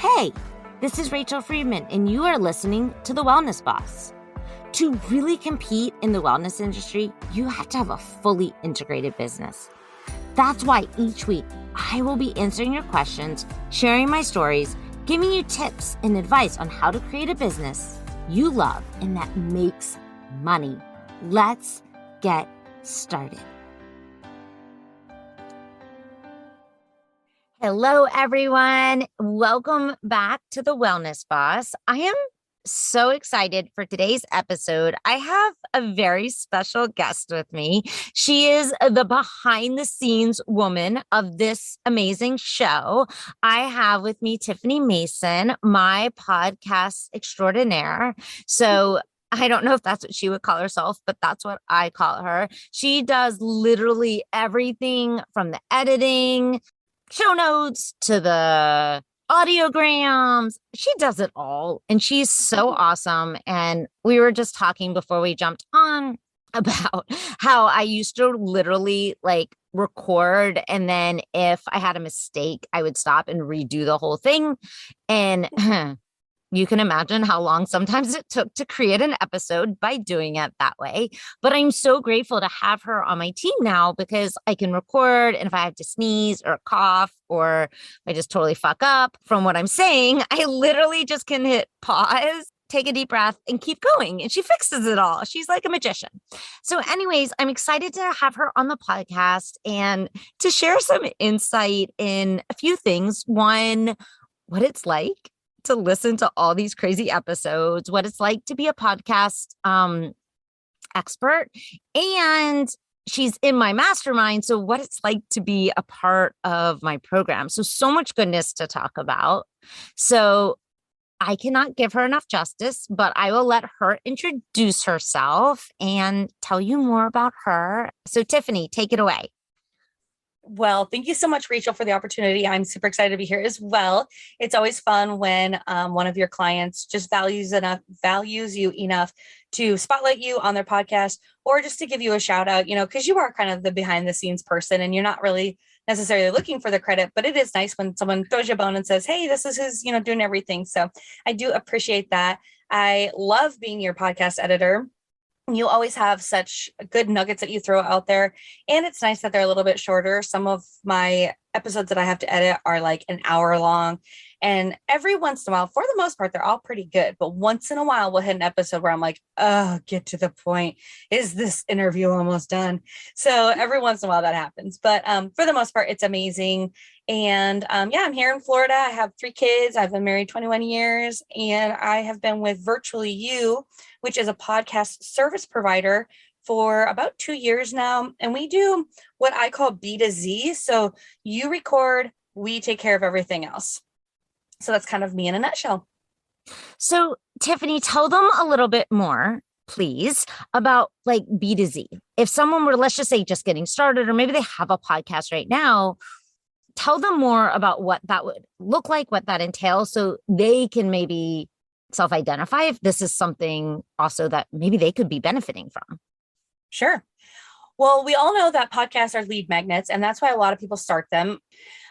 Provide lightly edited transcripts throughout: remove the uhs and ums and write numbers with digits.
Hey, this is Rachel Friedman, and you are listening to The Wellness Boss. To really compete in the wellness industry, you have to have a fully integrated business. That's why each week I will be answering your questions, sharing my stories, giving you tips and advice on how to create a business you love and that makes money. Let's get started. Hello, everyone. Welcome back to The Wellness Boss. I am so excited for today's episode. I have a very special guest with me. She is the behind the scenes woman of this amazing show. I have with me Tiffany Mason, my podcast extraordinaire. So I don't know if that's what she would call herself, but that's what I call her. She does literally everything from the editing, show notes to the audiograms. She does it all. And she's so awesome. And we were just talking before we jumped on about how I used to literally record. And then if I had a mistake, I would stop and redo the whole thing. And you can imagine how long sometimes it took to create an episode by doing it that way. But I'm so grateful to have her on my team now because I can record. And if I have to sneeze or cough or I just totally fuck up from what I'm saying, I literally just can hit pause, take a deep breath and keep going. And she fixes it all. She's like a magician. So anyways, I'm excited to have her on the podcast and to share some insight in a few things. One, what it's like to listen to all these crazy episodes, what it's like to be a podcast expert. And she's in my mastermind. So what it's like to be a part of my program. So much goodness to talk about. So I cannot give her enough justice, but I will let her introduce herself and tell you more about her. So Tiffany, take it away. Well, thank you so much, Rachel, for the opportunity. I'm super excited to be here as well. It's always fun when one of your clients just values you enough to spotlight you on their podcast or just to give you a shout out, because you are kind of the behind the scenes person and you're not really necessarily looking for the credit, but it is nice when someone throws you a bone and says, hey, this is who's, doing everything. So I do appreciate that. I love being your podcast editor. You always have such good nuggets that you throw out there. And it's nice that they're a little bit shorter. Some of my episodes that I have to edit are like an hour long. And every once in a while, for the most part, they're all pretty good. But once in a while, we'll hit an episode where I'm like, oh, get to the point. Is this interview almost done? So every once in a while that happens. But for the most part, it's amazing. And I'm here in Florida. I have 3 kids. I've been married 21 years. And I have been with VirtuallyYou, which is a podcast service provider, for about 2 years now. And we do what I call B to Z. So you record, we take care of everything else. So that's kind of me in a nutshell. So Tiffany, tell them a little bit more, please, about B to Z. If someone were, let's just say, just getting started, or maybe they have a podcast right now, tell them more about what that would look like, what that entails, so they can maybe self-identify if this is something also that maybe they could be benefiting from. Sure. Well, we all know that podcasts are lead magnets, and that's why a lot of people start them.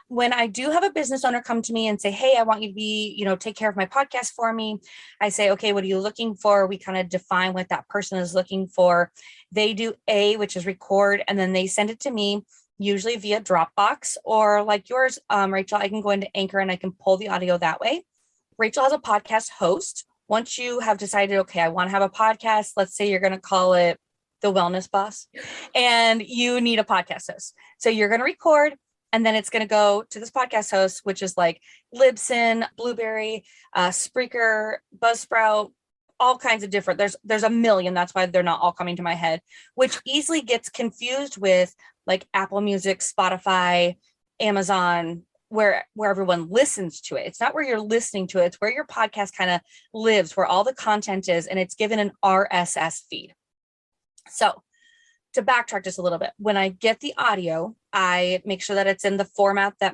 When I do have a business owner come to me and say, hey, I want you to be, take care of my podcast for me. I say, okay, what are you looking for? We kind of define what that person is looking for. They do A, which is record, and then they send it to me, usually via Dropbox, or like yours, Rachel, I can go into Anchor and I can pull the audio that way. Rachel has a podcast host. Once you have decided, okay, I want to have a podcast, let's say you're going to call it The Wellness Boss, and you need a podcast host. So you're going to record, and then it's going to go to this podcast host, which is like Libsyn, Blueberry, Spreaker, Buzzsprout, all kinds of different. There's a million. That's why they're not all coming to my head, which easily gets confused with like Apple Music, Spotify, Amazon, where everyone listens to it. It's not where you're listening to it. It's where your podcast kind of lives, where all the content is, and it's given an RSS feed. So to backtrack just a little bit, when I get the audio, I make sure that it's in the format that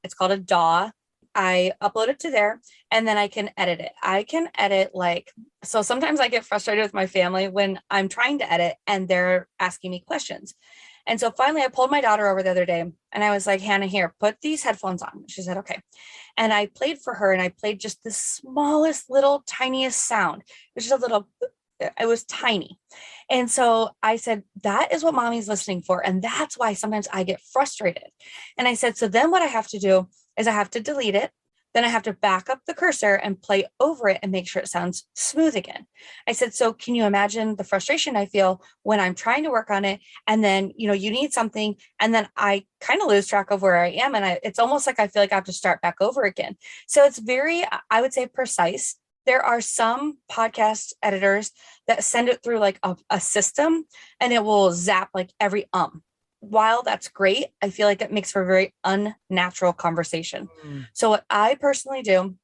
it's called a DAW. I upload it to there, and then I can edit it. I can edit so sometimes I get frustrated with my family when I'm trying to edit and they're asking me questions. And so finally I pulled my daughter over the other day and I was like, Hannah, here, put these headphones on. She said, okay. And I played for her and I played just the smallest little tiniest sound. It was just a little, it was tiny. And so I said, that is what mommy's listening for. And that's why sometimes I get frustrated. And I said, so then what I have to do is I have to delete it. Then I have to back up the cursor and play over it and make sure it sounds smooth again. I said, so can you imagine the frustration I feel when I'm trying to work on it? And then, you need something. And then I kind of lose track of where I am. And it's almost like I feel like I have to start back over again. So it's very, I would say, precise. There are some podcast editors that send it through like a system and it will zap like every While that's great, I feel like it makes for a very unnatural conversation. So what I personally do,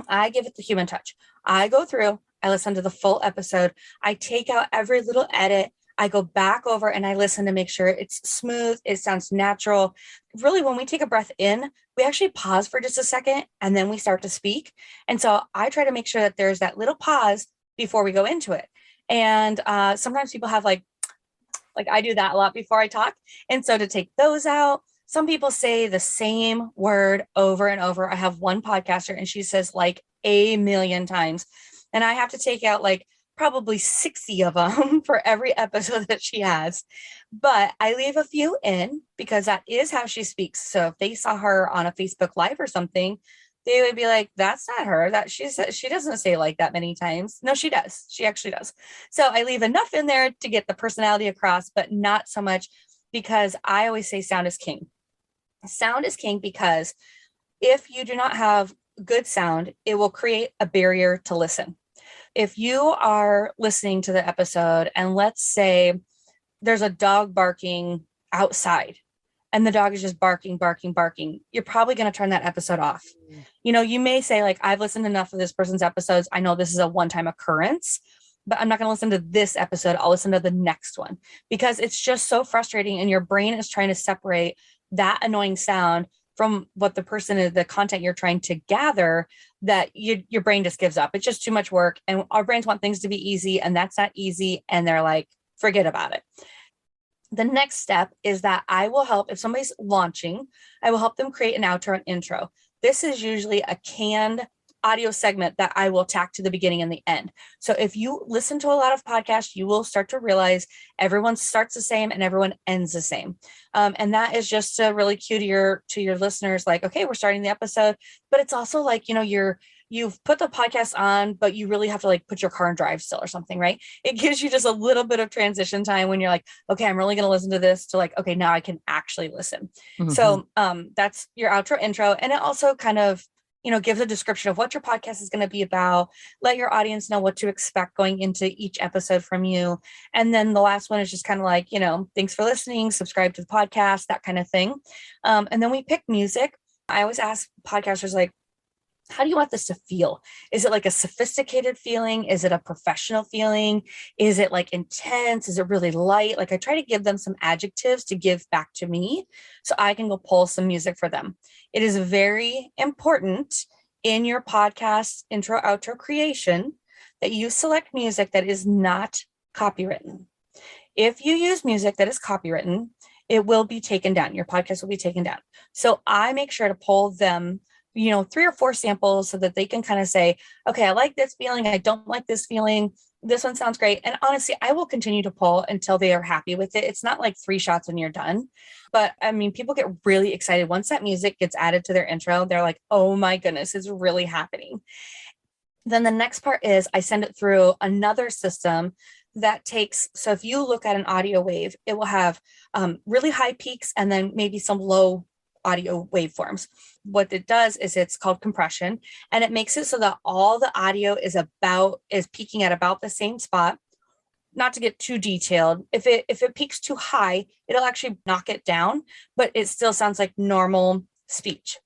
I give it the human touch. I go through, I listen to the full episode. I take out every little edit. I go back over and I listen to make sure it's smooth. It sounds natural. Really, when we take a breath in, we actually pause for just a second and then we start to speak. And so I try to make sure that there's that little pause before we go into it. And sometimes people have like I do that a lot before I talk. And so to take those out, some people say the same word over and over. I have one podcaster and she says like a million times. And I have to take out like probably 60 of them for every episode that she has. But I leave a few in because that is how she speaks. So if they saw her on a Facebook Live or something, they would be like, that's not her. That she doesn't say like that many times. No, she does. She actually does. So I leave enough in there to get the personality across, but not so much because I always say sound is king. Sound is king because if you do not have good sound, it will create a barrier to listen. If you are listening to the episode and let's say there's a dog barking outside and the dog is just barking, you're probably going to turn that episode off. You may say like, I've listened enough of this person's episodes. I know this is a one-time occurrence, but I'm not going to listen to this episode. I'll listen to the next one because it's just so frustrating. And your brain is trying to separate that annoying sound from what the person is, the content you're trying to gather, that your brain just gives up. It's just too much work. And our brains want things to be easy and that's not easy. And they're like, forget about it. The next step is that I will help if somebody's launching, I will help them create an outro and intro. This is usually a canned audio segment that I will tack to the beginning and the end. So if you listen to a lot of podcasts, you will start to realize everyone starts the same and everyone ends the same. And that is just to really cue to your listeners, like, okay, we're starting the episode, but it's also like, you've put the podcast on, but you really have to like put your car in drive still or something, right? It gives you just a little bit of transition time when you're like, okay, I'm really going to listen to this to like, okay, now I can actually listen. Mm-hmm. So that's your outro intro. And it also kind of, gives a description of what your podcast is going to be about. Let your audience know what to expect going into each episode from you. And then the last one is just kind of like, thanks for listening, subscribe to the podcast, that kind of thing. And then we pick music. I always ask podcasters like, how do you want this to feel? Is it like a sophisticated feeling? Is it a professional feeling? Is it like intense? Is it really light? Like I try to give them some adjectives to give back to me so I can go pull some music for them. It is very important in your podcast intro outro creation that you select music that is not copywritten. If you use music that is copywritten, it will be taken down. Your podcast will be taken down. So I make sure to pull them 3 or 4 samples so that they can kind of say, okay, I like this feeling. I don't like this feeling. This one sounds great. And honestly, I will continue to pull until they are happy with it. It's not like 3 shots and you're done. But I mean, people get really excited once that music gets added to their intro. They're like, oh my goodness, it's really happening. Then the next part is I send it through another system that takes, so if you look at an audio wave, it will have really high peaks and then maybe some low audio waveforms. What it does is it's called compression, and it makes it so that all the audio is peaking at about the same spot. Not to get too detailed, if it peaks too high, it'll actually knock it down, but it still sounds like normal speech.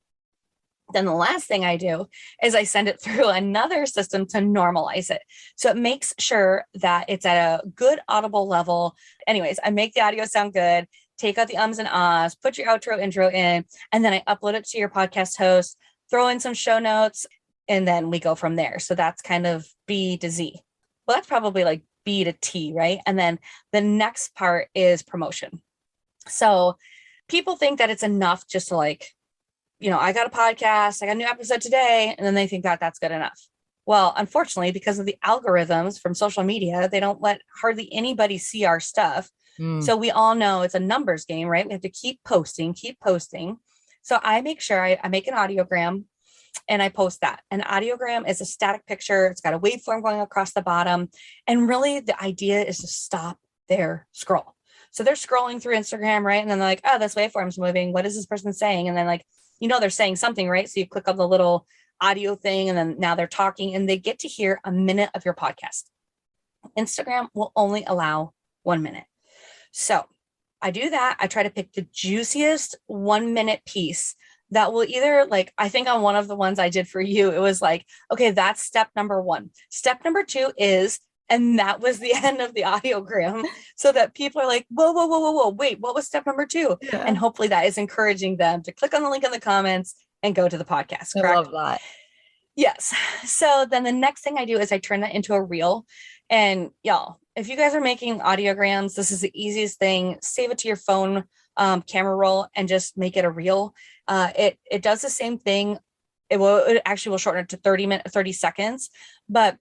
Then the last thing I do is I send it through another system to normalize it. So it makes sure that it's at a good audible level. Anyways, I make the audio sound good, take out the ums and ahs, put your outro intro in, and then I upload it to your podcast host, throw in some show notes, and then we go from there. So that's kind of B to Z. Well, that's probably like B to T, right? And then the next part is promotion. So people think that it's enough just to like, I got a podcast, I got a new episode today, and then they think that that's good enough. Well, unfortunately, because of the algorithms from social media, they don't let hardly anybody see our stuff. So we all know it's a numbers game, right? We have to keep posting, keep posting. So I make sure I make an audiogram and I post that. An audiogram is a static picture. It's got a waveform going across the bottom. And really the idea is to stop their scroll. So they're scrolling through Instagram, right? And then they're like, oh, this waveform's moving. What is this person saying? And then like, they're saying something, right? So you click on the little audio thing and then now they're talking and they get to hear a minute of your podcast. Instagram will only allow 1 minute. So I do that. I try to pick the juiciest 1 minute piece that will either like, I think on one of the ones I did for you, it was like, okay, that's step number 1. Step number 2 is, and that was the end of the audiogram so that people are like, whoa, wait, what was step number 2? Yeah. And hopefully that is encouraging them to click on the link in the comments and go to the podcast. Correct? I love that. Yes. So then the next thing I do is I turn that into a reel. And y'all, if you guys are making audiograms, this is the easiest thing. Save it to your phone camera roll and just make it a reel. It does the same thing. It actually will shorten it to 30 seconds, but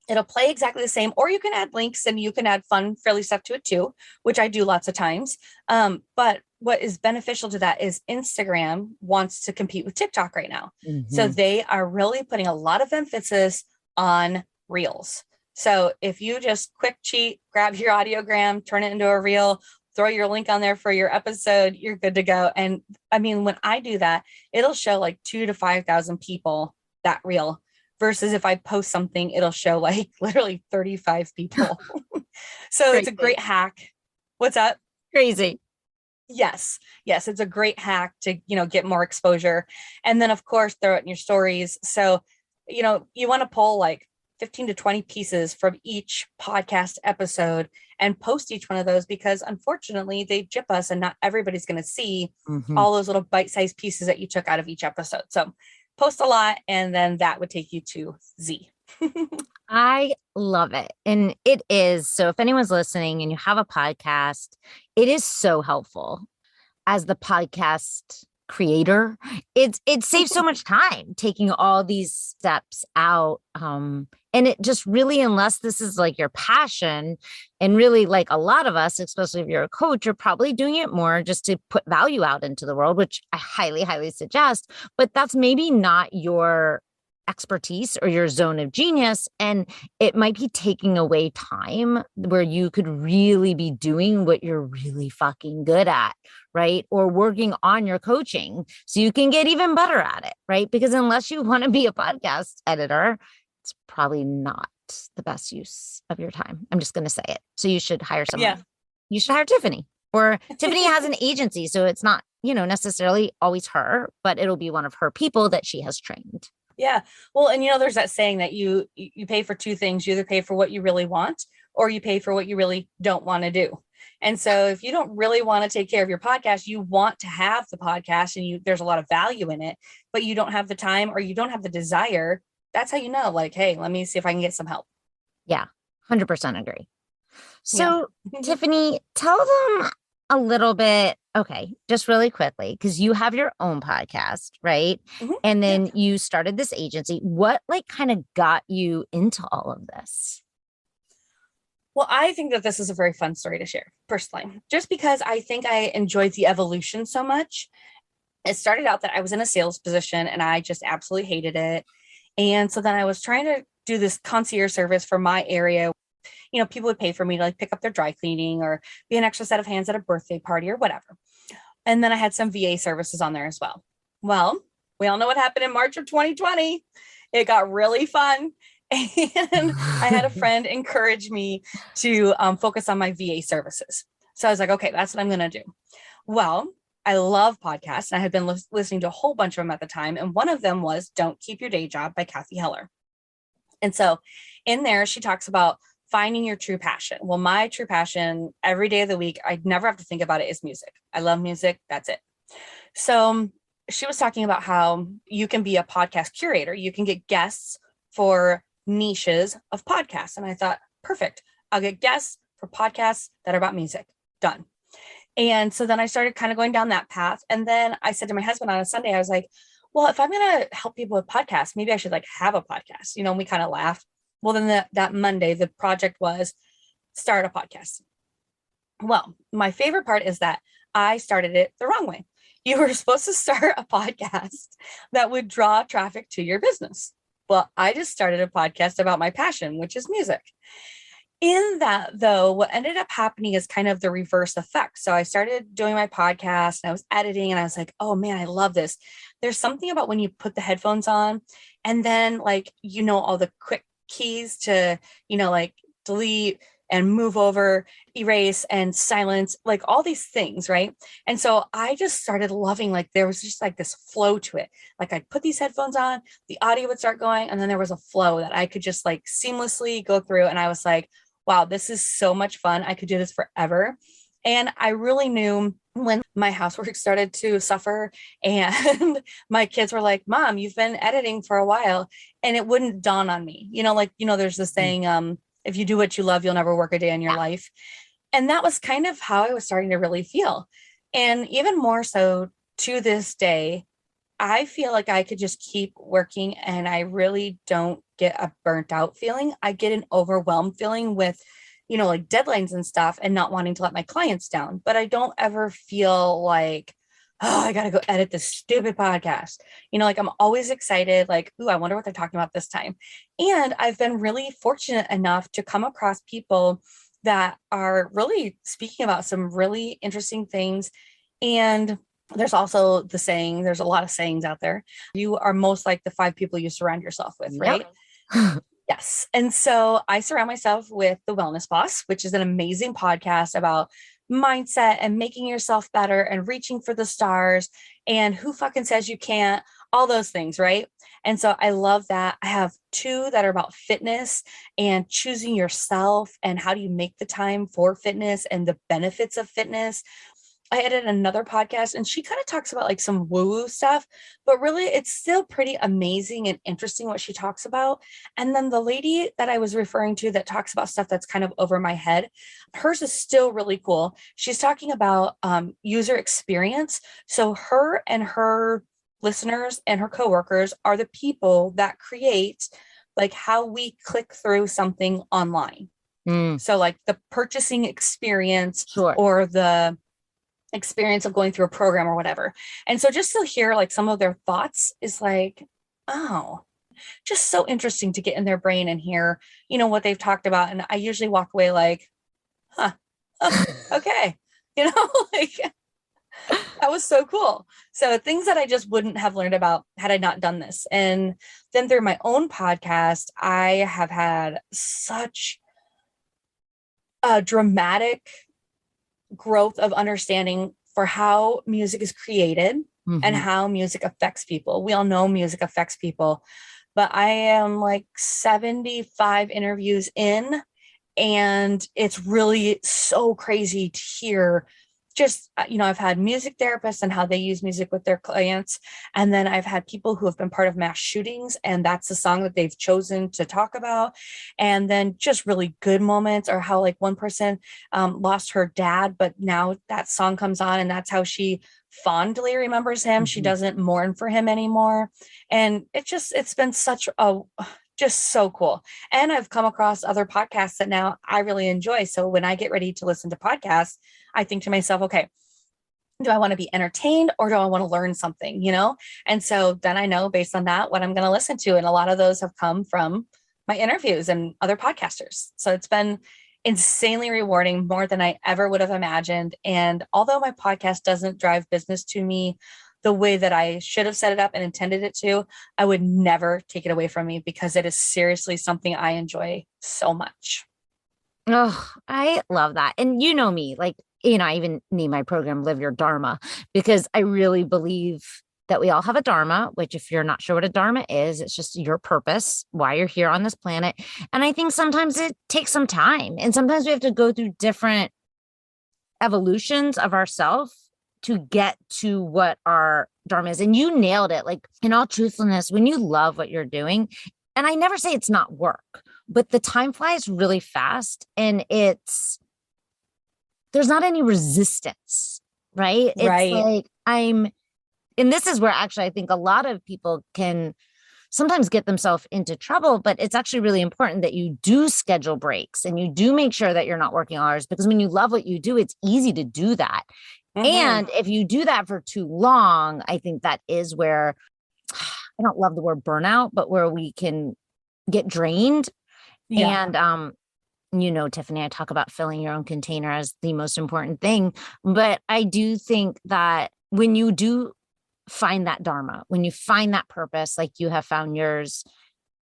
it'll play exactly the same, or you can add links and you can add fun, frilly stuff to it too, which I do lots of times. But what is beneficial to that is Instagram wants to compete with TikTok right now. So they are really putting a lot of emphasis on reels. So if you just quick cheat, grab your audiogram, turn it into a reel, throw your link on there for your episode, you're good to go. And I mean, when I do that, it'll show like 2,000 to 5,000 people that reel. Versus if I post something, it'll show like literally 35 people. So Crazy. It's a great hack. What's up? Crazy. Yes. It's a great hack to, get more exposure. And then of course, throw it in your stories. So, you want to pull like 15 to 20 pieces from each podcast episode and post each one of those because unfortunately they gyp us and not everybody's going to see all those little bite-sized pieces that you took out of each episode. So post a lot, and then that would take you to Z. I love it. And it is. So if anyone's listening and you have a podcast, it is so helpful as the podcast creator. It saves so much time taking all these steps out. And it just really, unless this is like your passion, and really like a lot of us, especially if you're a coach, you're probably doing it more just to put value out into the world, which I highly, highly suggest, but that's maybe not your expertise or your zone of genius. And it might be taking away time where you could really be doing what you're really fucking good at, right? Or working on your coaching so you can get even better at it, right? Because unless you want to be a podcast editor, it's probably not the best use of your time. I'm just going to say it. So you should hire someone. Yeah. You should hire Tiffany, or Tiffany has an agency. So it's not, necessarily always her, but it'll be one of her people that she has trained. Yeah. Well, and there's that saying that you pay for two things. You either pay for what you really want, or you pay for what you really don't want to do. And so if you don't really want to take care of your podcast, you want to have the podcast and there's a lot of value in it, but you don't have the time or you don't have the desire. That's how you know, like, hey, let me see if I can get some help. Yeah. 100% agree. So Tiffany, tell them a little bit, okay, just really quickly, because you have your own podcast, right? And then you started this agency. What kind of got you into all of this? Well, I think that this is a very fun story to share personally, just because I think I enjoyed the evolution so much. It started out that I was in a sales position and I just absolutely hated it. And so then I was trying to do this concierge service for my area. People would pay for me to pick up their dry cleaning or be an extra set of hands at a birthday party or whatever. And then I had some VA services on there as well. Well, we all know what happened in March of 2020. It got really fun. And I had a friend encourage me to focus on my VA services. So I was like, okay, that's what I'm going to do. Well, I love podcasts. And I had been listening to a whole bunch of them at the time. And one of them was Don't Keep Your Day Job by Kathy Heller. And so in there, she talks about finding your true passion. Well, my true passion every day of the week, I never have to think about it, is music. I love music. That's it. So she was talking about how you can be a podcast curator. You can get guests for niches of podcasts. And I thought, perfect. I'll get guests for podcasts that are about music. Done. And so then I started kind of going down that path. And then I said to my husband on a Sunday, I was like, well, if I'm going to help people with podcasts, maybe I should like have a podcast, and we kind of laughed. Well, then that Monday, the project was start a podcast. Well, my favorite part is that I started it the wrong way. You were supposed to start a podcast that would draw traffic to your business. Well, I just started a podcast about my passion, which is music. In that, though, what ended up happening is kind of the reverse effect. So I started doing my podcast and I was editing and I was like, oh man, I love this. There's something about when you put the headphones on and then like, all the quick keys to, like delete and move over, erase and silence, like all these things. Right. And so I just started loving, like, there was just like this flow to it. Like I'd put these headphones on, the audio would start going, and then there was a flow that I could just like seamlessly go through. And I was like, wow, this is so much fun. I could do this forever. And I really knew when my housework started to suffer and my kids were like, Mom, you've been editing for a while. And it wouldn't dawn on me, there's this saying, if you do what you love, you'll never work a day in your life. And that was kind of how I was starting to really feel. And even more so to this day, I feel like I could just keep working and I really don't get a burnt out feeling. I get an overwhelmed feeling with, like deadlines and stuff and not wanting to let my clients down. But I don't ever feel like, oh, I got to go edit this stupid podcast. Like I'm always excited, like, ooh, I wonder what they're talking about this time. And I've been really fortunate enough to come across people that are really speaking about some really interesting things. And there's also the saying, there's a lot of sayings out there. You are most like the 5 people you surround yourself with, right? Yes. And so I surround myself with The Wellness Boss, which is an amazing podcast about mindset and making yourself better and reaching for the stars and who fucking says you can't, all those things, right? And so I love that. I have 2 that are about fitness and choosing yourself and how do you make the time for fitness and the benefits of fitness. I edited another podcast and she kind of talks about like some woo-woo stuff, but really it's still pretty amazing and interesting what she talks about. And then the lady that I was referring to that talks about stuff that's kind of over my head, hers is still really cool. She's talking about user experience. So her and her listeners and her coworkers are the people that create like how we click through something online. So like the purchasing experience or the experience of going through a program or whatever. And so just to hear like some of their thoughts is like, oh, just so interesting to get in their brain and hear, what they've talked about. And I usually walk away like, oh, okay. Like that was so cool. So things that I just wouldn't have learned about had I not done this. And then through my own podcast, I have had such a dramatic growth of understanding for how music is created and how music affects people. We all know music affects people, but I am like 75 interviews in, and it's really so crazy to hear just, I've had music therapists and how they use music with their clients. And then I've had people who have been part of mass shootings, and that's the song that they've chosen to talk about. And then just really good moments, or how like one person lost her dad, but now that song comes on and that's how she fondly remembers him. She doesn't mourn for him anymore. And it's been such a just so cool. And I've come across other podcasts that now I really enjoy. So when I get ready to listen to podcasts, I think to myself, okay, do I want to be entertained or do I want to learn something, And so then I know based on that what I'm going to listen to. And a lot of those have come from my interviews and other podcasters. So it's been insanely rewarding, more than I ever would have imagined. And although my podcast doesn't drive business to me the way that I should have set it up and intended it to, I would never take it away from me, because it is seriously something I enjoy so much. Oh, I love that. And you know me, like, I even name my program Live Your Dharma, because I really believe that we all have a dharma, which if you're not sure what a dharma is, it's just your purpose, why you're here on this planet. And I think sometimes it takes some time, and sometimes we have to go through different evolutions of ourselves to get to what our dharma is. And you nailed it. Like, in all truthfulness, when you love what you're doing, and I never say it's not work, but the time flies really fast, and it's there's not any resistance, right? It's Right. like and this is where actually I think a lot of people can sometimes get themselves into trouble, but it's actually really important that you do schedule breaks and you do make sure that you're not working hours, because when you love what you do, it's easy to do that. And if you do that for too long, I think that is where I don't love the word burnout, but where we can get drained. Yeah. And Tiffany, I talk about filling your own container as the most important thing. But I do think that when you do find that dharma, when you find that purpose, like you have found yours,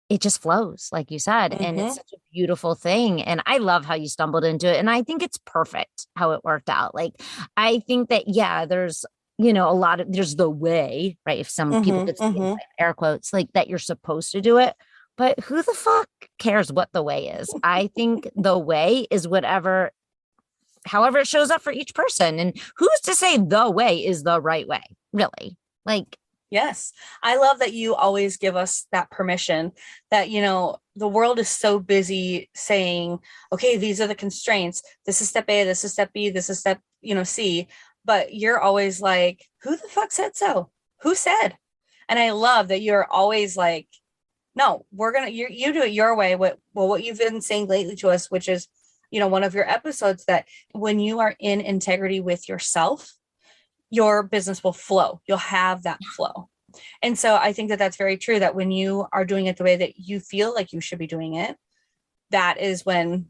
it just flows, like you said. And it's such a beautiful thing. And I love how you stumbled into it. And I think it's perfect how it worked out. Like, I think that, yeah, there's, there's the way, right? If some people could say air quotes, like that you're supposed to do it. But who the fuck cares what the way is? I think the way is however it shows up for each person. And who's to say the way is the right way, really? Like, yes, I love that you always give us that permission that, the world is so busy saying, okay, these are the constraints. This is step A, this is step B, this is step, C. But you're always like, who the fuck said so? Who said? And I love that you're always like, no, you do it your way. What you've been saying lately to us, which is, one of your episodes, that when you are in integrity with yourself, your business will flow. You'll have that flow. And so I think that that's very true, that when you are doing it the way that you feel like you should be doing it, that is when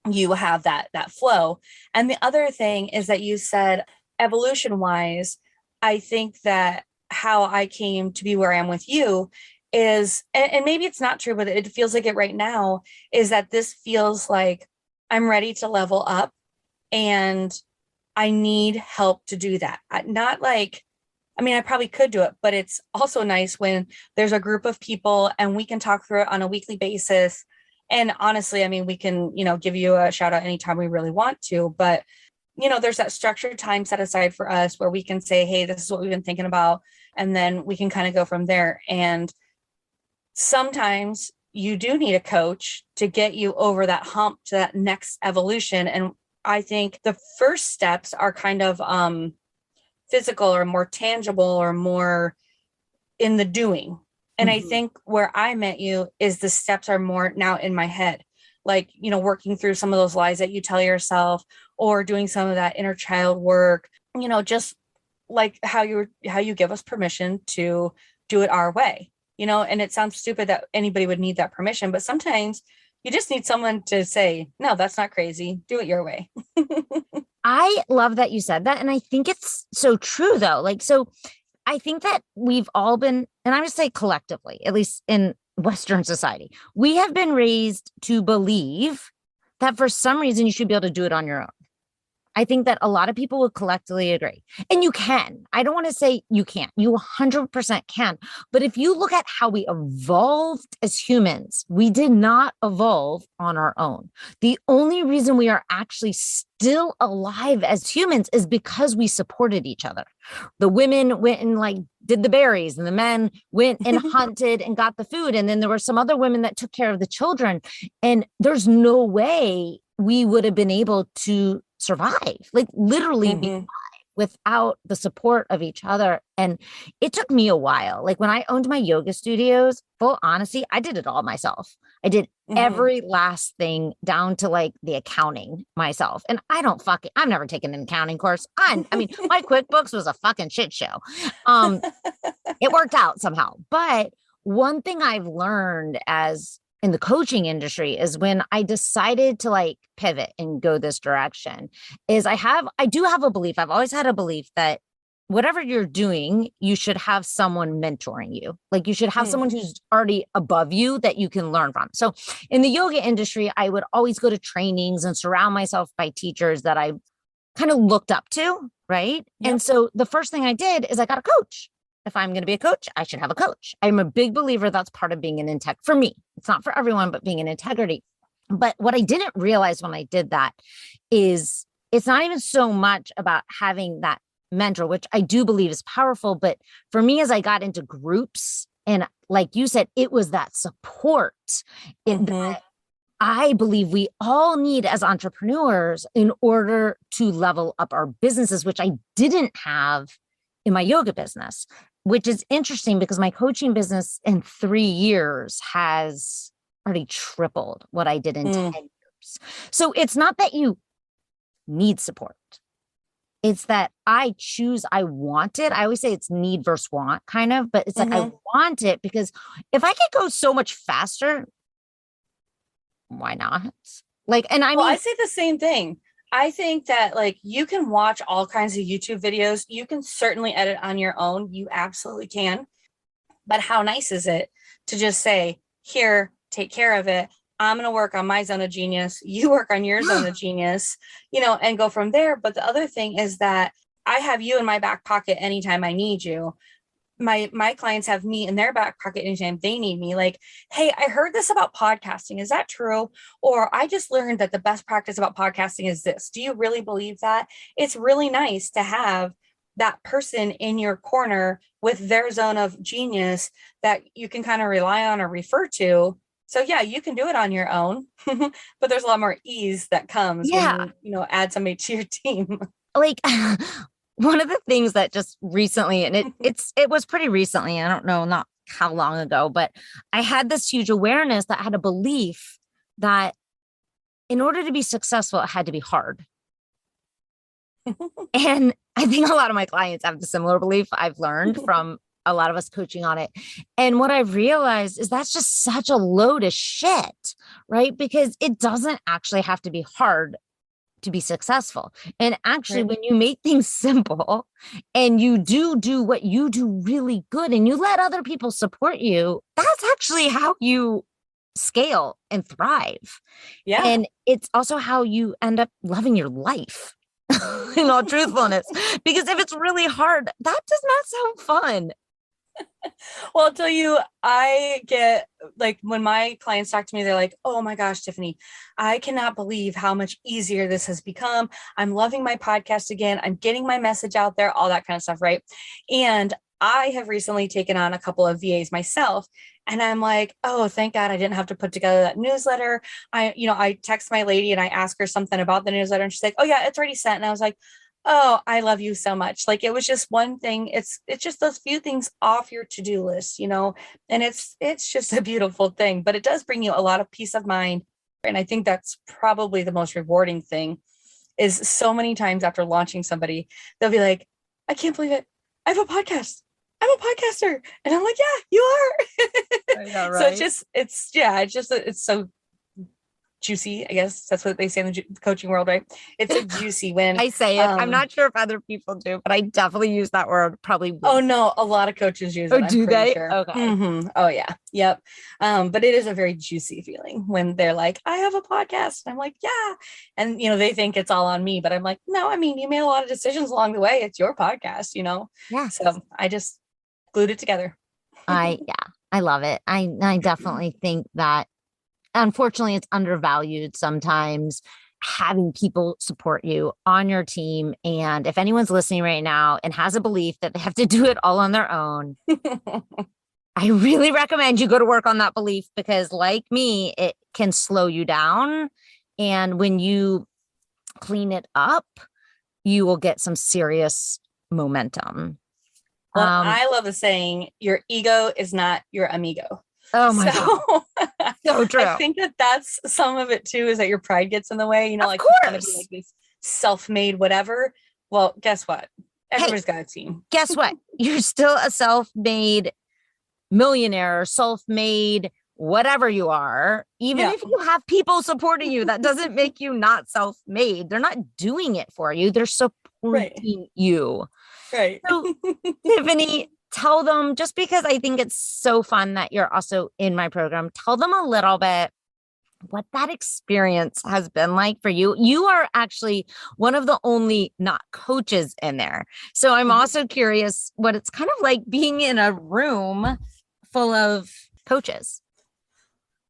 you have that flow. And the other thing is that you said, evolution wise, I think that how I came to be where I am with you is, and maybe it's not true, but it feels like it right now, is that this feels like I'm ready to level up and I need help to do that. Not like, I probably could do it, but it's also nice when there's a group of people and we can talk through it on a weekly basis. And honestly, we can, give you a shout out anytime we really want to, but there's that structured time set aside for us where we can say, hey, this is what we've been thinking about. And then we can kind of go from there. And sometimes you do need a coach to get you over that hump to that next evolution. And I think the first steps are kind of physical or more tangible or more in the doing. And I think where I met you is the steps are more now in my head, like, working through some of those lies that you tell yourself or doing some of that inner child work, just like how you give us permission to do it our way, and it sounds stupid that anybody would need that permission, but sometimes you just need someone to say, no, that's not crazy. Do it your way. I love that you said that. And I think it's so true though. Like, so I think that we've all been, and I would say collectively, at least in Western society, we have been raised to believe that for some reason you should be able to do it on your own. I think that a lot of people would collectively agree. And you can. I don't want to say you can't. You 100% can. But if you look at how we evolved as humans, we did not evolve on our own. The only reason we are actually still alive as humans is because we supported each other. The women went and did the berries, and the men went and hunted and got the food. And then there were some other women that took care of the children. And there's no way we would have been able to survive, literally be alive without the support of each other. And it took me a while. Like when I owned my yoga studios, full honesty, I did it all myself. I did every last thing down to the accounting myself. And I've never taken an accounting course. My QuickBooks was a fucking shit show. It worked out somehow. But one thing I've learned in the coaching industry is when I decided to pivot and go this direction is I do have a belief. I've always had a belief that whatever you're doing, you should have someone mentoring you. You should have someone who's already above you that you can learn from. So in the yoga industry, I would always go to trainings and surround myself by teachers that I kind of looked up to. Right. Yep. And so the first thing I did is I got a coach. If I'm going to be a coach, I should have a coach. I'm a big believer that's part of being an integrity for me. It's not for everyone, but being an integrity. But what I didn't realize when I did that is it's not even so much about having that mentor, which I do believe is powerful. But for me, as I got into groups, and like you said, it was that support that I believe we all need as entrepreneurs in order to level up our businesses, which I didn't have in my yoga business, which is interesting because my coaching business in 3 years has already tripled what I did in 10 years. So it's not that you need support. It's that I want it. I always say it's need versus want kind of, but it's like I want it because if I could go so much faster, why not? Like, and I say the same thing. I think that like you can watch all kinds of YouTube videos. You can certainly edit on your own. You absolutely can. But how nice is it to just say, here, take care of it. I'm going to work on my zone of genius. You work on your zone of genius, and go from there. But the other thing is that I have you in my back pocket anytime I need you. My clients have me in their back pocket anytime they need me. Like, hey, I heard this about podcasting. Is that true? Or I just learned that the best practice about podcasting is this. Do you really believe that? It's really nice to have that person in your corner with their zone of genius that you can kind of rely on or refer to. So yeah, you can do it on your own, but there's a lot more ease that comes when you add somebody to your team. Like one of the things that just recently, and it was pretty recently, I don't know, not how long ago, but I had this huge awareness that I had a belief that in order to be successful, it had to be hard. And I think a lot of my clients have the similar belief I've learned from a lot of us coaching on it. And what I've realized is that's just such a load of shit, right? Because it doesn't actually have to be hard to be successful. And actually, when you make things simple and you do what you do really good and you let other people support you, that's actually how you scale and thrive. Yeah. And it's also how you end up loving your life. In all truthfulness, because if it's really hard, that does not sound fun. Well, I'll tell you, I get like when my clients talk to me, they're like, oh my gosh, Tiffany, I cannot believe how much easier this has become. I'm loving my podcast again. I'm getting my message out there, all that kind of stuff. Right. And I have recently taken on a couple of VAs myself. And I'm like, oh, thank God I didn't have to put together that newsletter. I text my lady and I ask her something about the newsletter and she's like, oh yeah, it's already sent. And I was like, oh, I love you so much. Like, it was just one thing. It's just those few things off your to-do list, and it's just a beautiful thing, but it does bring you a lot of peace of mind. And I think that's probably the most rewarding thing is so many times after launching somebody, they'll be like, I can't believe it. I have a podcast. I'm a podcaster. And I'm like, yeah, you are. I know, right? So it's so juicy. I guess that's what they say in the coaching world, right? It's a juicy win. I say it. I'm not sure if other people do, but I definitely use that word probably. Oh no, a lot of coaches use it. Oh, do they? Sure. Okay. Mm-hmm. Oh yeah. Yep. But it is a very juicy feeling when they're like, I have a podcast. And I'm like, yeah. And they think it's all on me, but I'm like, no, I mean, you made a lot of decisions along the way. It's your podcast, Yeah. So I just glued it together. I love it. I definitely think that unfortunately it's undervalued sometimes, having people support you on your team. And if anyone's listening right now and has a belief that they have to do it all on their own, I really recommend you go to work on that belief, because like me, it can slow you down. And when you clean it up, you will get some serious momentum. Well, I love the saying, your ego is not your amigo. Oh my God. So true. I think that's some of it too, is that your pride gets in the way, of like, course. You want to be like this self-made whatever. Well, guess what? Everybody's got a team. Guess what? You're still a self-made millionaire, self-made whatever you are. Even if you have people supporting you, that doesn't make you not self-made. They're not doing it for you. They're supporting you. Right. So, Tiffany, tell them, just because I think it's so fun that you're also in my program, tell them a little bit what that experience has been like for you. You are actually one of the only not coaches in there. So I'm also curious what it's kind of like being in a room full of coaches.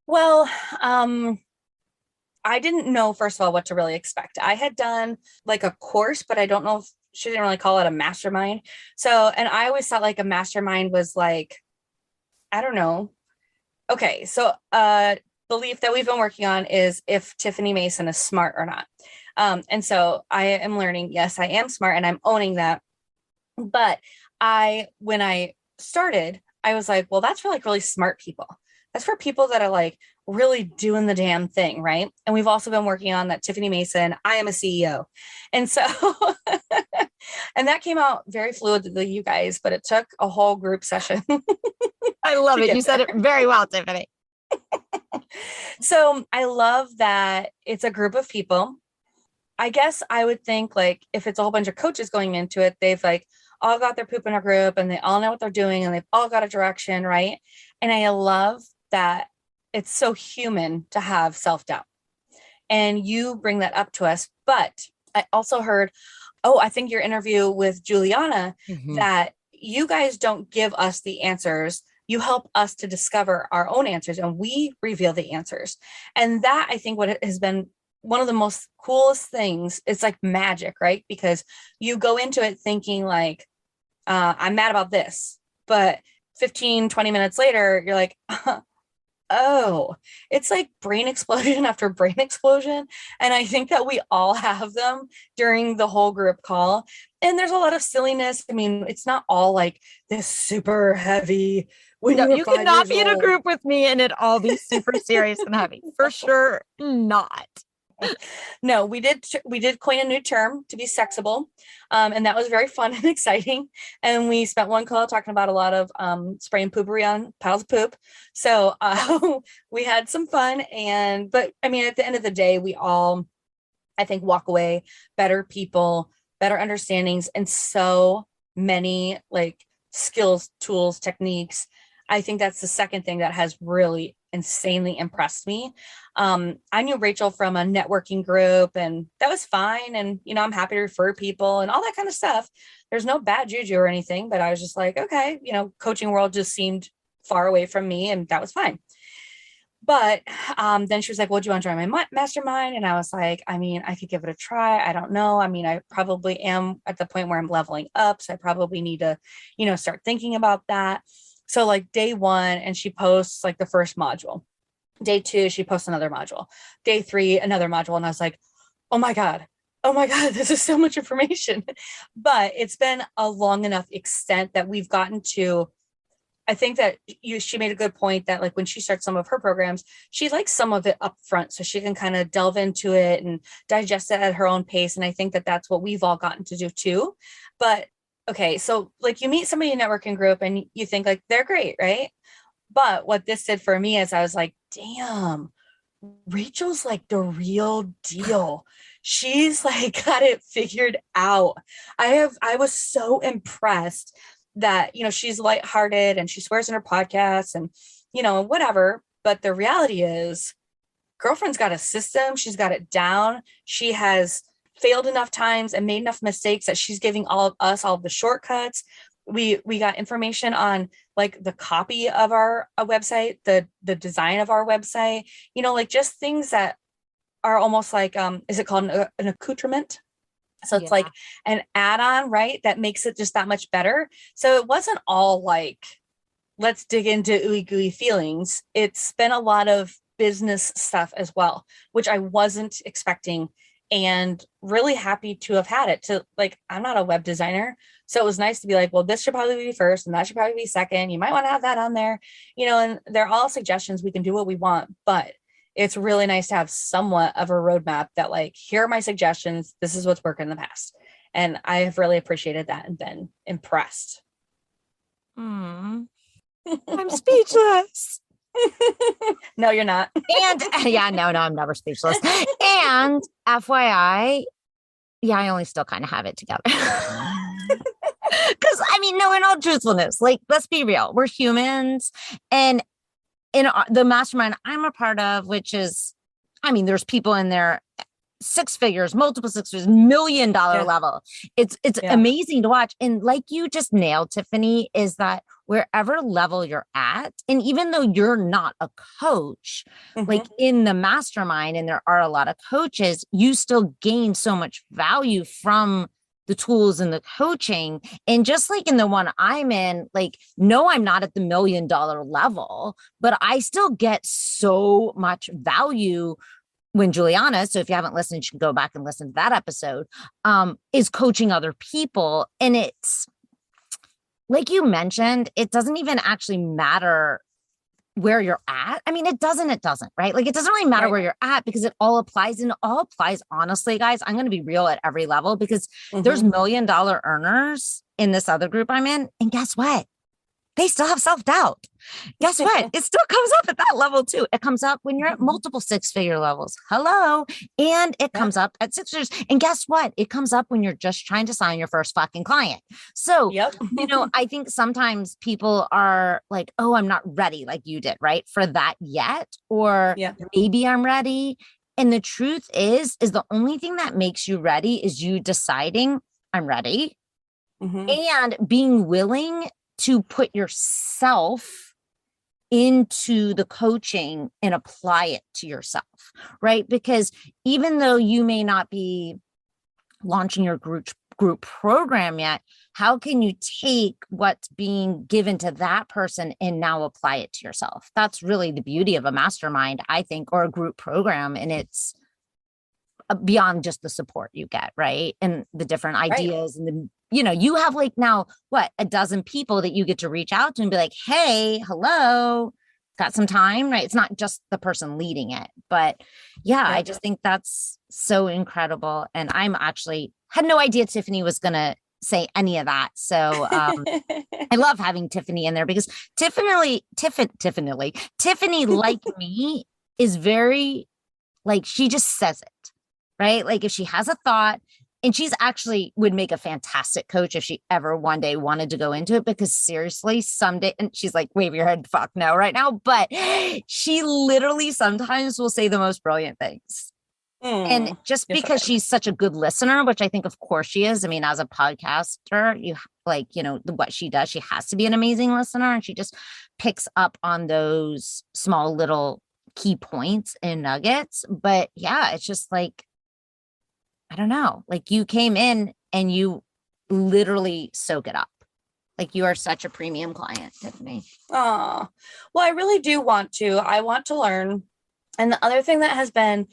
Well, I didn't know, first of all, what to really expect. I had done like a course, but I don't know if she didn't really call it a mastermind. So, and I always thought like a mastermind was like, I don't know. Okay. So, belief that we've been working on is if Tiffany Mason is smart or not. And so I am learning, yes, I am smart and I'm owning that. But when I started, I was like, well, that's for like really smart people. That's for people that are like really doing the damn thing. Right. And we've also been working on that Tiffany Mason, I am a CEO. And so, and that came out very fluidly, you guys, but it took a whole group session. I love it. You said it very well, Tiffany. So I love that it's a group of people. I guess I would think like if it's a whole bunch of coaches going into it, they've like all got their poop in a group and they all know what they're doing and they've all got a direction, right? And I love that it's so human to have self-doubt. And you bring that up to us. But I also heard, I think your interview with Juliana, that you guys don't give us the answers. You help us to discover our own answers and we reveal the answers. And that I think what has been one of the most coolest things, it's like magic, right? Because you go into it thinking like, I'm mad about this, but 15, 20 minutes later, you're like, oh, it's like brain explosion after brain explosion. And I think that we all have them during the whole group call. And there's a lot of silliness. I mean, it's not all like this super heavy. No, you cannot be in a group with me and it all be super serious and heavy. For sure not. No, we did coin a new term to be sexable. And that was very fun and exciting. And we spent one call talking about a lot of spraying poopery on piles of poop. So we had some fun. But I mean, at the end of the day, we all, I think, walk away better people, better understandings, and so many like skills, tools, techniques. I think that's the second thing that has really insanely impressed me. I knew Rachel from a networking group and that was fine. And, I'm happy to refer people and all that kind of stuff. There's no bad juju or anything, but I was just like, okay, coaching world just seemed far away from me and that was fine. But then she was like, well, do you want to join my mastermind? And I was like, I mean, I could give it a try. I don't know. I mean, I probably am at the point where I'm leveling up. So I probably need to, start thinking about that. So like day 1, and she posts like the first module. Day 2, she posts another module. Day 3, another module. And I was like, oh my God, this is so much information. But it's been a long enough extent that we've gotten to, I think that she made a good point that like when she starts some of her programs, she likes some of it up front so she can kind of delve into it and digest it at her own pace. And I think that that's what we've all gotten to do too. But okay, so like you meet somebody in a networking group and you think like they're great, right? But what this did for me is I was like, damn, Rachel's like the real deal. She's like got it figured out. I was so impressed that, she's lighthearted and she swears in her podcasts and, whatever. But the reality is, girlfriend's got a system. She's got it down. She has failed enough times and made enough mistakes that she's giving all of us all of the shortcuts. We got information on like the copy of our website, the design of our website, like just things that are almost like, is it called an accoutrement? So it's like an add-on, right? That makes it just that much better. So it wasn't all like, let's dig into ooey gooey feelings. It's been a lot of business stuff as well, which I wasn't expecting. And really happy to have had it to like, I'm not a web designer. So it was nice to be like, well, this should probably be first and that should probably be second. You might want to have that on there, and they're all suggestions. We can do what we want, but it's really nice to have somewhat of a roadmap that like, here are my suggestions. This is what's worked in the past. And I have really appreciated that and been impressed. I'm speechless. No, you're not. And no, I'm never speechless. And FYI, I only still kind of have it together. Because I mean, no, in all truthfulness, like, let's be real. We're humans. And in the mastermind I'm a part of, which is, I mean, there's people in there, six figures, multiple six figures, $1 million level. It's amazing to watch. And like you just nailed, Tiffany, is that wherever level you're at, and even though you're not a coach, like in the mastermind, and there are a lot of coaches, you still gain so much value from the tools and the coaching. And just like in the one I'm in, like, no, I'm not at the $1 million level, but I still get so much value when Juliana, so if you haven't listened, you can go back and listen to that episode, is coaching other people. And it's like you mentioned, it doesn't even actually matter where you're at. I mean, it doesn't, right? Like, it doesn't really matter where you're at because it all applies, and it all applies, honestly, guys. I'm going to be real at every level because there's $1 million earners in this other group I'm in. And guess what? They still have self-doubt. Guess what? It still comes up at that level too. It comes up when you're at multiple 6-figure levels. Hello. And it comes up at 6 figures. And guess what? It comes up when you're just trying to sign your first fucking client. So, I think sometimes people are like, oh, I'm not ready like you did, right? For that yet. Or maybe I'm ready. And the truth is the only thing that makes you ready is you deciding I'm ready and being willing to put yourself into the coaching and apply it to yourself, right? Because even though you may not be launching your group program yet, how can you take what's being given to that person and now apply it to yourself? That's really the beauty of a mastermind, I think, or a group program. And it's beyond just the support you get, right? And the different ideas and the, you have like now, what, a dozen people that you get to reach out to and be like, hey, hello, got some time, right? It's not just the person leading it, but I just think that's so incredible. And I'm actually had no idea Tiffany was going to say any of that. So I love having Tiffany in there because Tiffany, like me, is very, like, she just says it, right? Like, if she has a thought, and she's actually would make a fantastic coach if she ever one day wanted to go into it, because seriously, someday, and she's like, wave your head, fuck no right now, but she literally sometimes will say the most brilliant things. And just because she's such a good listener, which I think of course she is. I mean, as a podcaster, you like, what she does, she has to be an amazing listener, and she just picks up on those small little key points and nuggets. But it's just like, I don't know, like, you came in and you literally soak it up. Like, you are such a premium client, Tiffany. Oh, well, I really do want to. I want to learn. And the other thing that has been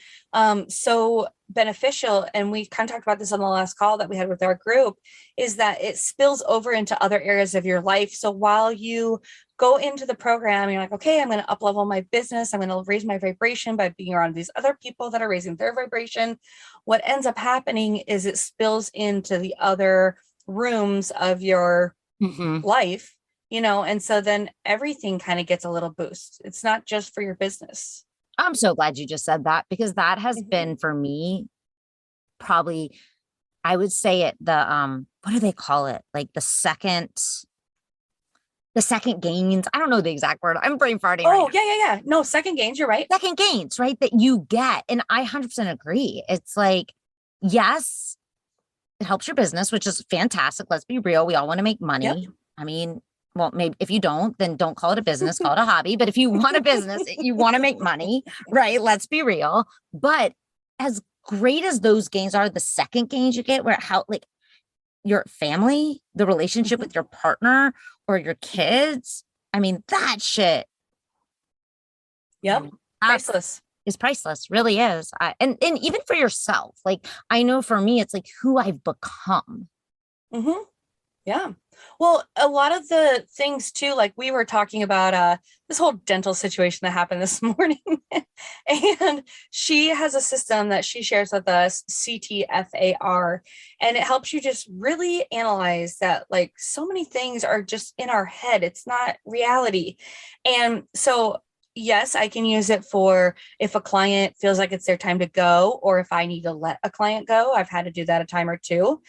so beneficial, and we kind of talked about this on the last call that we had with our group, is that it spills over into other areas of your life. So while you go into the program, you're like, okay, I'm going to up-level my business. I'm going to raise my vibration by being around these other people that are raising their vibration. What ends up happening is it spills into the other rooms of your life, and so then everything kind of gets a little boost. It's not just for your business. I'm so glad you just said that, because that has been for me, probably, I would say it, the, what do they call it? Like the second gains. I don't know the exact word. I'm brain farting. Oh, right yeah. No, second gains. You're right. Second gains, right? That you get. And I 100% agree. It's like, yes, it helps your business, which is fantastic. Let's be real. We all want to make money. Yep. I mean, well, maybe if you don't, then don't call it a business, call it a hobby. But if you want a business, you want to make money, right? Let's be real. But as great as those gains are, the second gains you get, where how, like, your family, the relationship with your partner or your kids, I mean, that shit. Yep. Priceless. Is priceless, really is. And even for yourself, like, I know for me, it's like who I've become. Yeah. Well, a lot of the things too, like we were talking about this whole dental situation that happened this morning. And she has a system that she shares with us, CTFAR, and it helps you just really analyze that, like, so many things are just in our head. It's not reality. And so, yes, I can use it for if a client feels like it's their time to go, or if I need to let a client go. I've had to do that a time or two.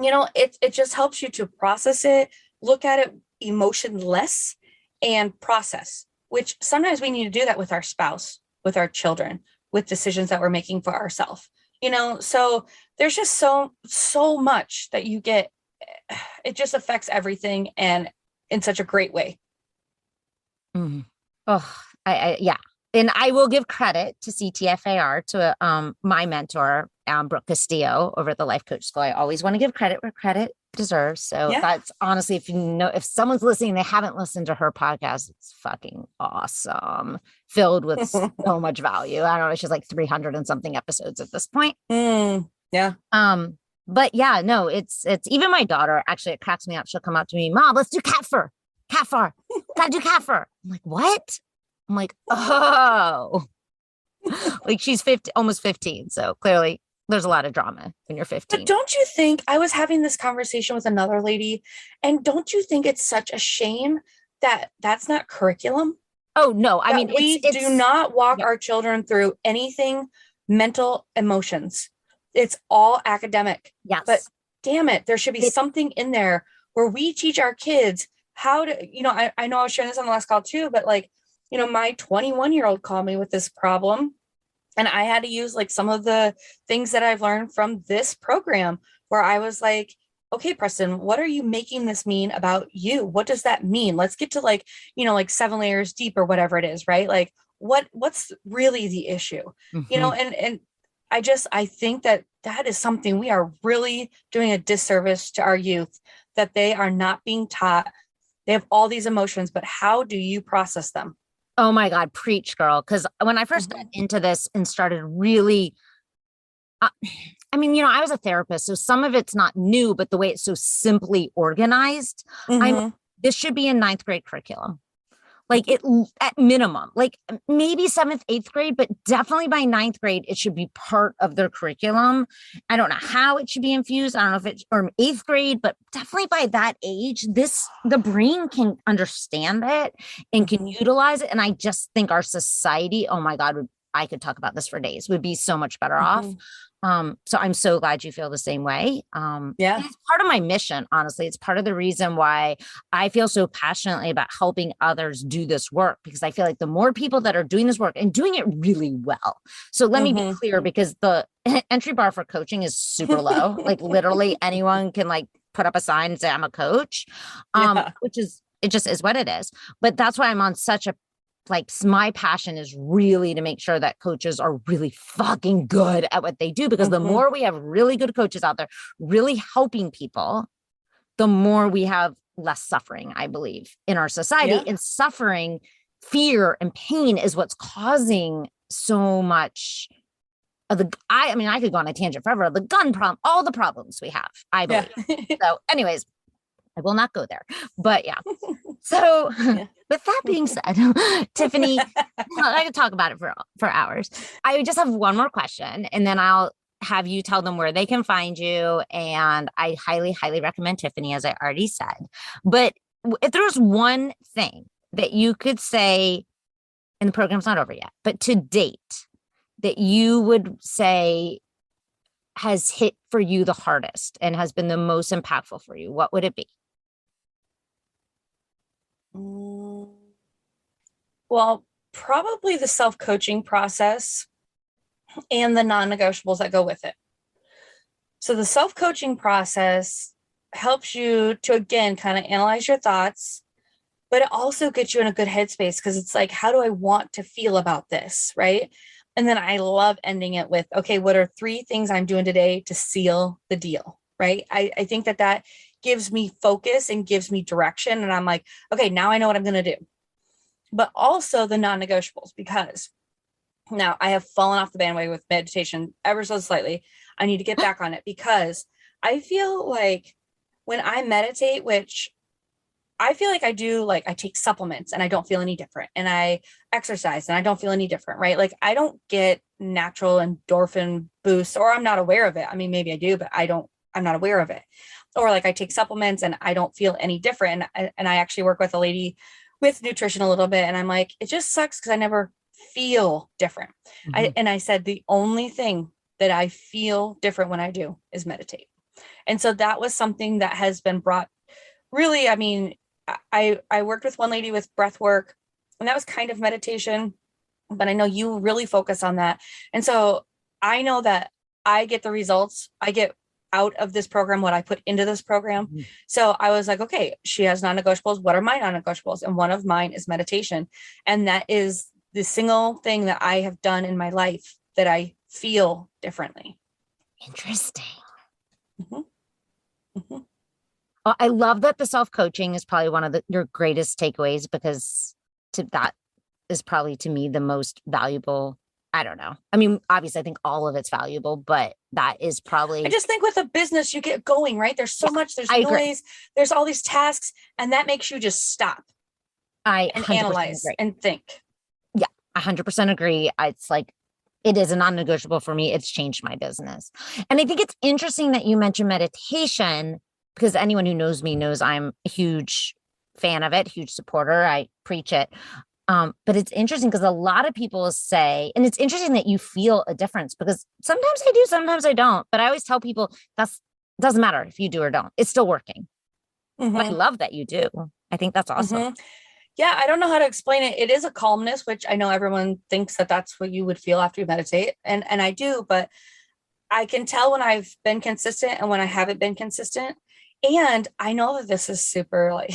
It just helps you to process it, look at it emotionless, and process, which sometimes we need to do that with our spouse, with our children, with decisions that we're making for ourselves. So there's just so much that you get. It just affects everything, and in such a great way. Oh, yeah. and I will give credit to CTFAR, to my mentor, Brooke Castillo over at the Life Coach School. I always want to give credit where credit deserves. So that's honestly, if someone's listening, they haven't listened to her podcast, it's fucking awesome. Filled with so much value. I don't know, she's like 300 and something episodes at this point. Yeah. But yeah, no, it's even my daughter, actually, it cracks me up. She'll come up to me, Mom, let's do cat fur. Gotta do cat fur. I'm like, what? I'm like, oh, like she's 50, almost 15. So clearly there's a lot of drama when you're 15. But don't you think, I was having this conversation with another lady, and don't you think it's such a shame that that's not curriculum? Oh, no. I mean, we do not walk our children through anything mental emotions. It's all academic. Yes. But damn it, there should be something in there where we teach our kids how to, I know I was sharing this on the last call too, but like, my 21-year-old called me with this problem, and I had to use like some of the things that I've learned from this program, where I was like, okay, Preston, what are you making this mean about you? What does that mean? Let's get to like 7 layers deep or whatever it is, right? Like what's really the issue, and I think that is something we are really doing a disservice to our youth, that they are not being taught. They have all these emotions, but how do you process them? Oh my God, preach, girl. Because when I first got into this and started really, I was a therapist, so some of it's not new, but the way it's so simply organized, this should be in 9th grade curriculum. Like it at minimum, like maybe 7th, 8th grade, but definitely by 9th grade, it should be part of their curriculum. I don't know how it should be infused. I don't know if it's or 8th grade, but definitely by that age, the brain can understand it and can utilize it. And I just think our society, oh my God, I could talk about this for days, would be so much better off. So I'm so glad you feel the same way. It's part of my mission, honestly. It's part of the reason why I feel so passionately about helping others do this work, because I feel like the more people that are doing this work and doing it really well. So let me be clear, because the entry bar for coaching is super low. Like literally anyone can like put up a sign and say, I'm a coach, which is, it just is what it is. But that's why I'm on such a, like, my passion is really to make sure that coaches are really fucking good at what they do, because the more we have really good coaches out there really helping people, the more we have less suffering, I believe, in our society. And suffering, fear, and pain is what's causing so much of the, I could go on a tangent forever, the gun problem, all the problems we have, I believe. So anyways, I will not go there, but yeah. So with that being said, Tiffany, I could talk about it for hours. I just have one more question, and then I'll have you tell them where they can find you. And I highly, highly recommend Tiffany, as I already said. But if there's one thing that you could say, and the program's not over yet, but to date, that you would say has hit for you the hardest and has been the most impactful for you, what would it be? Well, probably the self-coaching process and the non-negotiables that go with it. So the self-coaching process helps you to, again, kind of analyze your thoughts, but it also gets you in a good headspace, because it's like, how do I want to feel about this? Right. And then I love ending it with, okay, what are 3 things I'm doing today to seal the deal? Right. I think that gives me focus and gives me direction. And I'm like, okay, now I know what I'm going to do. But also the non-negotiables, because now I have fallen off the bandwagon with meditation ever so slightly. I need to get back on it, because I feel like when I meditate, which I feel like I do, like I take supplements and I don't feel any different, and I exercise and I don't feel any different, right? Like I don't get natural endorphin boosts, or I'm not aware of it. I mean, maybe I do, but I'm not aware of it. Or like I take supplements and I don't feel any different. And I actually work with a lady with nutrition a little bit, and I'm like, it just sucks because I never feel different. I said, the only thing that I feel different when I do is meditate. And so that was something that has been brought really, I worked with one lady with breath work, and that was kind of meditation, but I know you really focus on that. And so I know that I get the results I get out of this program, what I put into this program. So I was like, okay, she has non-negotiables. What are my non-negotiables? And one of mine is meditation. And that is the single thing that I have done in my life that I feel differently. Interesting. Mm-hmm. Mm-hmm. Well, I love that the self-coaching is probably one of your greatest takeaways, because that is probably, to me, the most valuable. I don't know. I mean, obviously I think all of it's valuable, but that is probably. I just think with a business, you get going, right? There's so much, there's noise, there's all these tasks, and that makes you just stop and analyze agree. and think. Yeah, 100% agree. It's like, it is a non-negotiable for me. It's changed my business. And I think it's interesting that you mentioned meditation, because anyone who knows me knows I'm a huge fan of it, huge supporter. I preach it. But it's interesting because a lot of people say, and it's interesting that you feel a difference, because sometimes I do, sometimes I don't. But I always tell people doesn't matter if you do or don't. It's still working. Mm-hmm. But I love that you do. I think that's awesome. Mm-hmm. Yeah, I don't know how to explain it. It is a calmness, which I know everyone thinks that that's what you would feel after you meditate. And I do, but I can tell when I've been consistent and when I haven't been consistent. And I know that this is super like,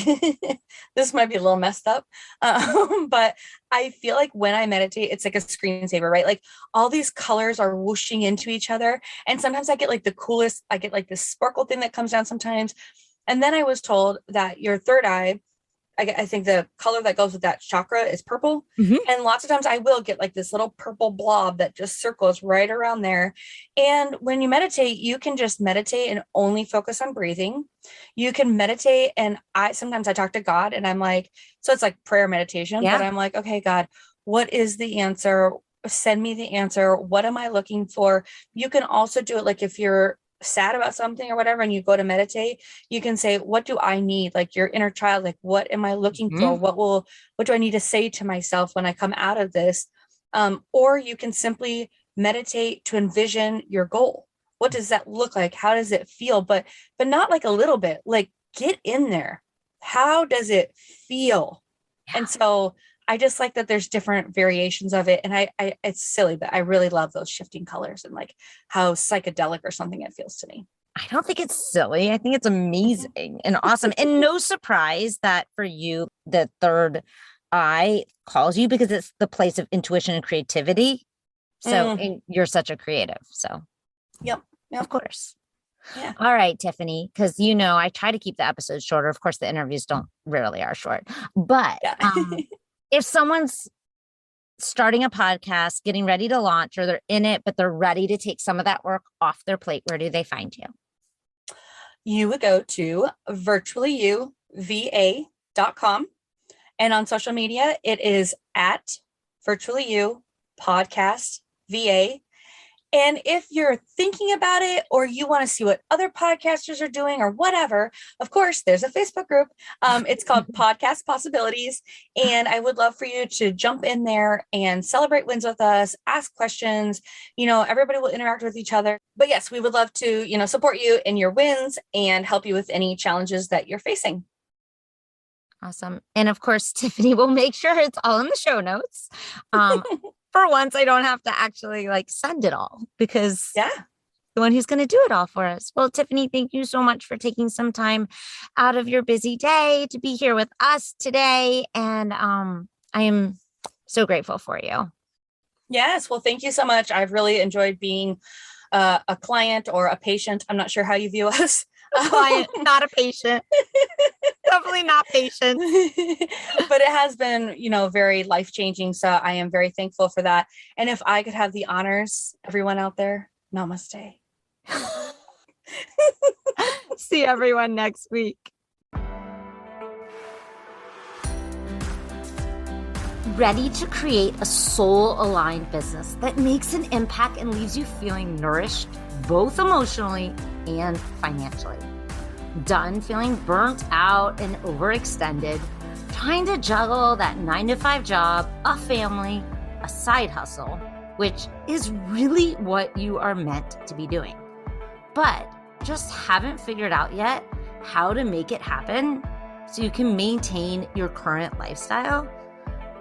this might be a little messed up, but I feel like when I meditate, it's like a screensaver, right? Like all these colors are whooshing into each other. And sometimes I get like I get like this sparkle thing that comes down sometimes. And then I was told that your third eye, I think the color that goes with that chakra is purple. Mm-hmm. And lots of times I will get like this little purple blob that just circles right around there. And when you meditate, you can just meditate and only focus on breathing. You can meditate. And sometimes I talk to God and I'm like, so it's like prayer meditation, but I'm like, okay, God, what is the answer? Send me the answer. What am I looking for? You can also do it like if you're sad about something or whatever, and you go to meditate, you can say, what do I need? Like your inner child, like, what am I looking for? What do I need to say to myself when I come out of this? Or you can simply meditate to envision your goal. What does that look like? How does it feel? But not like a little bit, like get in there. How does it feel? Yeah. And so I just like that there's different variations of it. And I it's silly, but I really love those shifting colors and like how psychedelic or something it feels to me. I don't think it's silly. I think it's amazing and awesome. And no surprise that for you, the third eye calls you, because it's the place of intuition and creativity. So and you're such a creative. So yep. Of course. Yeah. All right, Tiffany, because I try to keep the episodes shorter. Of course, the interviews rarely are short, but if someone's starting a podcast, getting ready to launch, or they're in it, but they're ready to take some of that work off their plate, where do they find you? You would go to VirtuallyYouVA.com. And on social media, it is at VirtuallyYou Podcast VA. And if you're thinking about it, or you want to see what other podcasters are doing or whatever, of course, there's a Facebook group. It's called Podcast Possibilities. And I would love for you to jump in there and celebrate wins with us, ask questions. Everybody will interact with each other. But yes, we would love to, support you in your wins and help you with any challenges that you're facing. Awesome. And of course, Tiffany will make sure it's all in the show notes. For once, I don't have to actually send it all, because the one who's going to do it all for us. Well, Tiffany, thank you so much for taking some time out of your busy day to be here with us today. And I am so grateful for you. Yes. Well, thank you so much. I've really enjoyed being a client or a patient. I'm not sure how you view us. A client, not a patient. Definitely not patient. But it has been, very life-changing. So I am very thankful for that. And if I could have the honors, everyone out there, namaste. See everyone next week. Ready to create a soul-aligned business that makes an impact and leaves you feeling nourished, both emotionally and financially? Done feeling burnt out and overextended, trying to juggle that 9-to-5 job, a family, a side hustle, which is really what you are meant to be doing, but just haven't figured out yet how to make it happen so you can maintain your current lifestyle?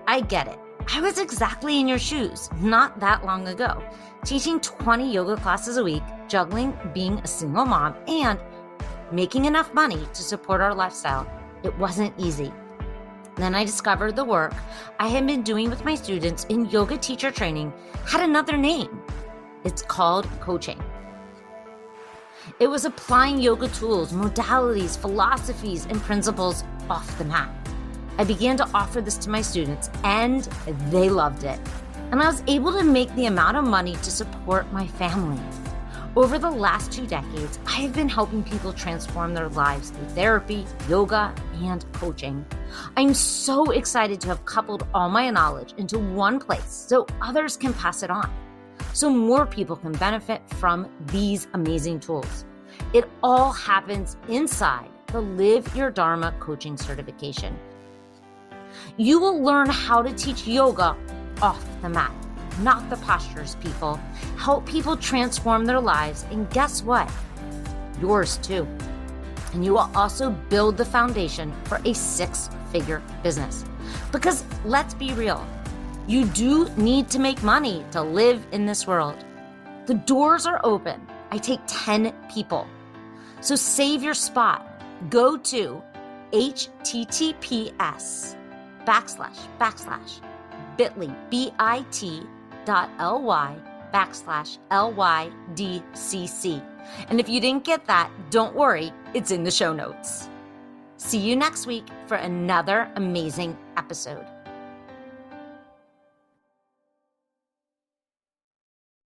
I get it. I was exactly in your shoes not that long ago, teaching 20 yoga classes a week, juggling being a single mom, and making enough money to support our lifestyle. It wasn't easy. Then I discovered the work I had been doing with my students in yoga teacher training had another name. It's called coaching. It was applying yoga tools, modalities, philosophies, and principles off the mat. I began to offer this to my students, and they loved it. And I was able to make the amount of money to support my family. Over the last 2 decades, I have been helping people transform their lives through therapy, yoga, and coaching. I'm so excited to have coupled all my knowledge into one place so others can pass it on, so more people can benefit from these amazing tools. It all happens inside the Live Your Dharma coaching certification. You will learn how to teach yoga off the mat, not the postures, people. Help people transform their lives, and guess what? Yours too. And you will also build the foundation for a 6-figure business. Because let's be real, you do need to make money to live in this world. The doors are open. I take 10 people. So save your spot. Go to https://bit.ly/LYDCC. And if you didn't get that, don't worry, it's in the show notes. See you next week for another amazing episode.